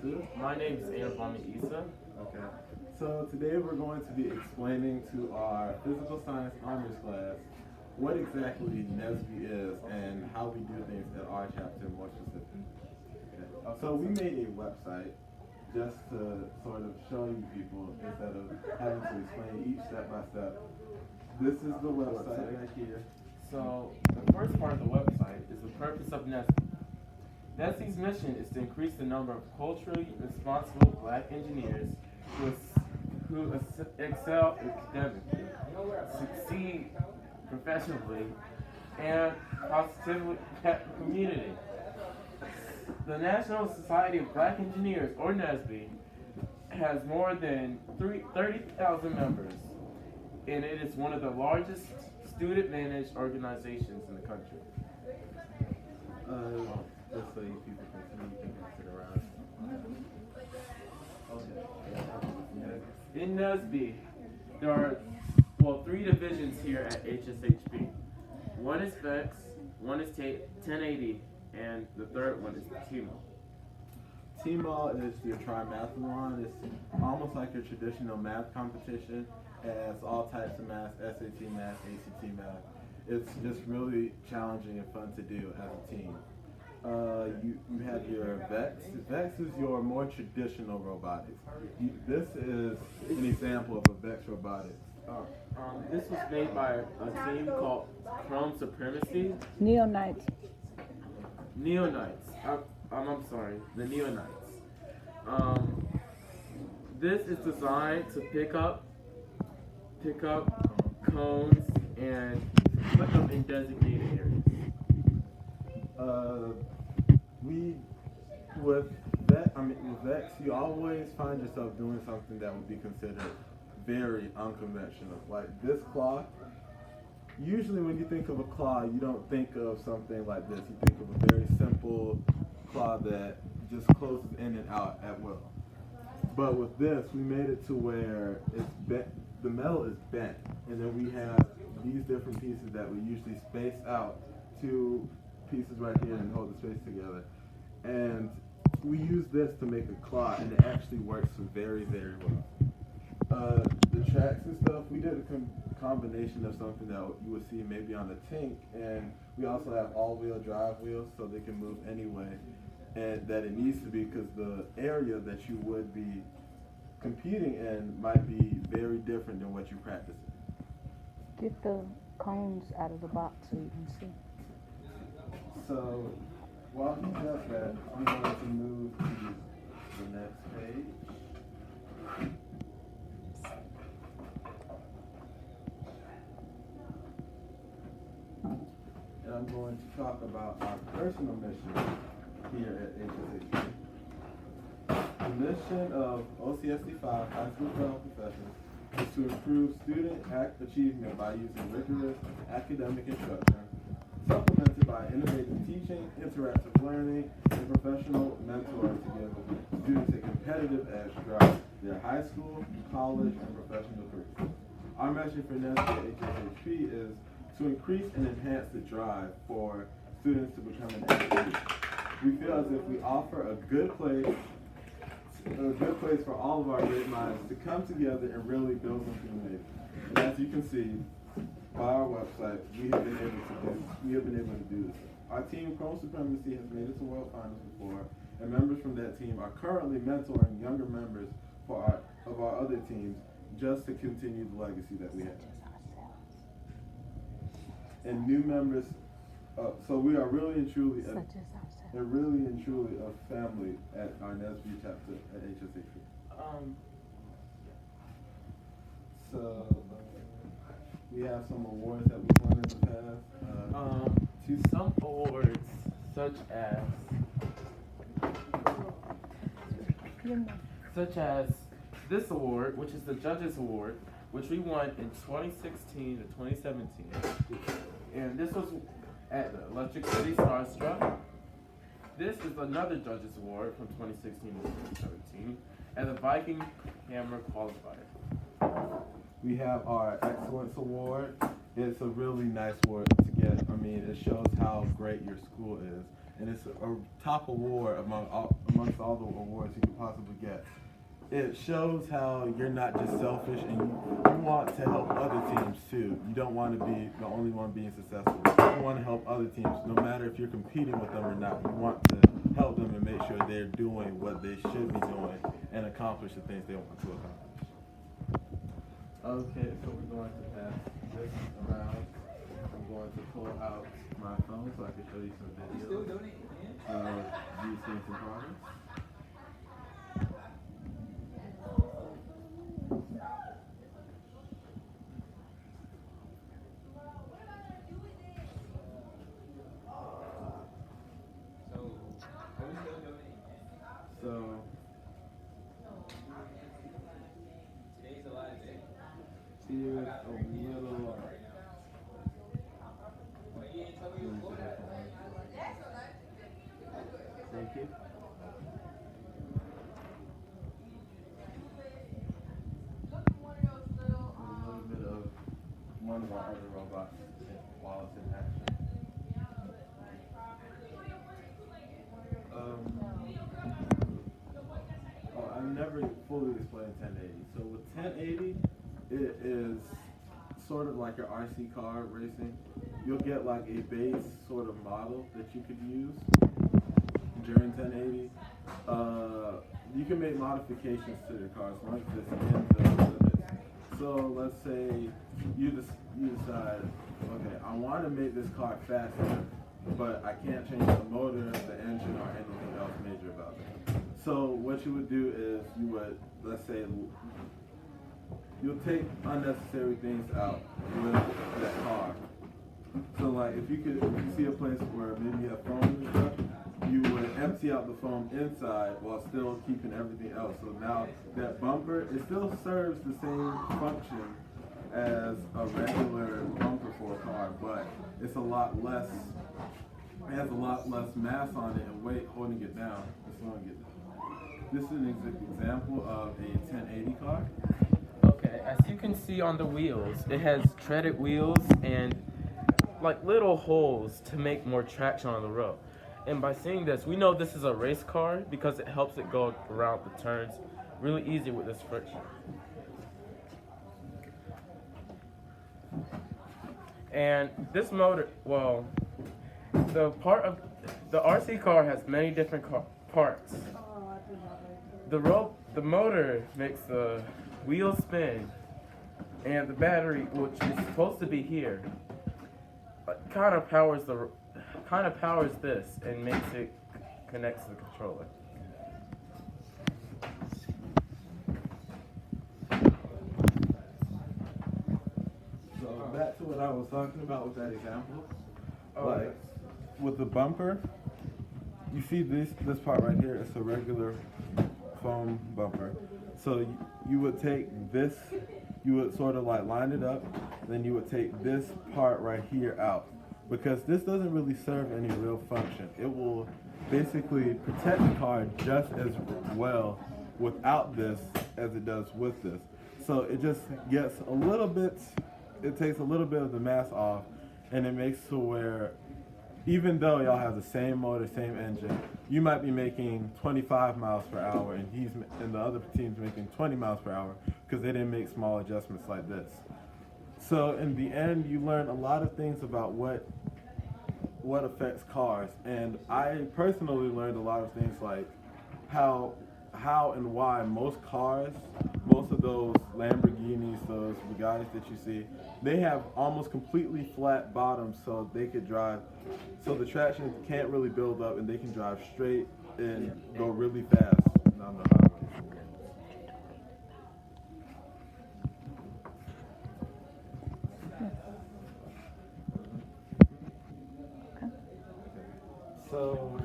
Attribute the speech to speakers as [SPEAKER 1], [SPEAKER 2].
[SPEAKER 1] too?
[SPEAKER 2] My name is Ayavami Isa.
[SPEAKER 1] Okay. So today we're going to be explaining to our physical science honors class what exactly NESB is and how we do things at our chapter more specifically. Okay. So we made a website just to sort of show you people instead of having to explain each step by step. This is the website right here.
[SPEAKER 2] So, the first part of the website is the purpose of NESB. NESB's mission is to increase the number of culturally responsible black engineers who excel academically, succeed professionally, and positively impact the community. The National Society of Black Engineers, or NSBE, has more than 30,000 members, and it is one of the largest student-managed organizations in the country.
[SPEAKER 1] Just so you people can see, you can pass it around. Okay.
[SPEAKER 2] In NSBE, there are, three divisions here at HSHP. One is VEX, one is 1080, and the third one is TMO.
[SPEAKER 1] TMO is your trimathlon. It's almost like your traditional math competition. It has all types of math, SAT math, ACT math. It's just really challenging and fun to do as a team. You have your VEX. VEX is your more traditional robotics. This is an example of a VEX robotics.
[SPEAKER 2] This was made by a team called Chrome Supremacy.
[SPEAKER 3] Neonites.
[SPEAKER 2] I'm sorry, the Neonites. This is designed to pick up cones and put them in designated areas.
[SPEAKER 1] With VEX, you always find yourself doing something that would be considered very unconventional. Like this claw, usually when you think of a claw, you don't think of something like this. You think of a very simple claw that just closes in and out at will. But with this, we made it to where it's bent, the metal is bent, and then we have these different pieces that we usually space out, two pieces right here and hold the space together. And we use this to make a claw, and it actually works very, very well. The tracks and stuff, we did a combination of something that you would see maybe on a tank, and we also have all-wheel drive wheels so they can move anyway, and that it needs to be because the area that you would be competing in might be very different than what you practice in.
[SPEAKER 3] Get the cones out of the box so you can see.
[SPEAKER 1] So while he does that, I'm going to move to the next page. And I'm going to talk about our personal mission here at HSHP. The mission of OCSD 5, High School Federal Professionals, is to improve student achievement by using rigorous academic instruction, supplemented by innovative teaching, interactive learning, and professional mentoring to give students a competitive edge throughout their high school, college, and professional careers. Our mission for NESB at HSHP is to increase and enhance the drive for students to become an educator. We feel as if we offer a good place for all of our great minds to come together and really build something amazing. And as you can see by our website, we have been able to do this. Our team, Chrome Supremacy, has made it to World Finals before, and members from that team are currently mentoring younger members of our other teams just to continue the legacy that we have. And new members, so we are really and truly a family at our NSB chapter at HSHP. So we have some awards that we've won in the past.
[SPEAKER 2] To some awards, such as this award, which is the Judges Award, which we won in 2016 to 2017. And this was at the Electric City Starstruck. This is another Judges Award from 2016 to 2017 at the Viking Hammer Qualifier.
[SPEAKER 1] We have our Excellence Award. It's a really nice award to get. I mean, it shows how great your school is. and it's a top award amongst all the awards you could possibly get. It shows how you're not just selfish and you want to help other teams too. You don't want to be the only one being successful. You want to help other teams, no matter if you're competing with them or not. You want to help them and make sure they're doing what they should be doing and accomplish the things they want to accomplish. Okay, so we're going to pass this around. I'm going to pull out my phone so I can show you some videos of these things in progress. So here's a little thank you. A little bit of one of our other robots while it's in action. I never fully explained 1080. So with 1080, it is sort of like your RC car racing. You'll get like a base sort of model that you could use during 1080. You can make modifications to your car as long as it's in the limits. So let's say you decide, okay, I want to make this car faster, but I can't change the motor, the engine, or anything else major about it. So what you would do is you would, let's say, you'll take unnecessary things out with that car. So like if you see a place where maybe you have foam and stuff, you would empty out the foam inside while still keeping everything else. So now that bumper, it still serves the same function as a regular bumper for a car, but it's a lot less, it has a lot less mass on it and weight holding it down and slowing it down. This is an example of a 1080 car.
[SPEAKER 2] Okay, as you can see on the wheels, it has treaded wheels and like little holes to make more traction on the road. And by seeing this, we know this is a race car because it helps it go around the turns really easy with this friction. And this motor, well, the RC car has many different parts. The motor makes the wheels spin, and the battery, which is supposed to be here, kind of powers this and makes it connects to the controller.
[SPEAKER 1] So back to what I was talking about with that example. Like with the bumper, you see this part right here, it's a regular foam bumper. So you would take this, you would sort of like line it up, then you would take this part right here out, because this doesn't really serve any real function. It will basically protect the car just as well without this as it does with this. So it just gets a little bit, it takes a little bit of the mass off, and it makes to where even though y'all have the same motor, same engine, you might be making 25 miles per hour and the other team's making 20 miles per hour because they didn't make small adjustments like this. So in the end, you learn a lot of things about what affects cars. And I personally learned a lot of things like how and why most cars, most of those Lamborghinis, those Bugattis that you see, they have almost completely flat bottoms so they could drive, so the traction can't really build up and they can drive straight and go really fast down the highway. So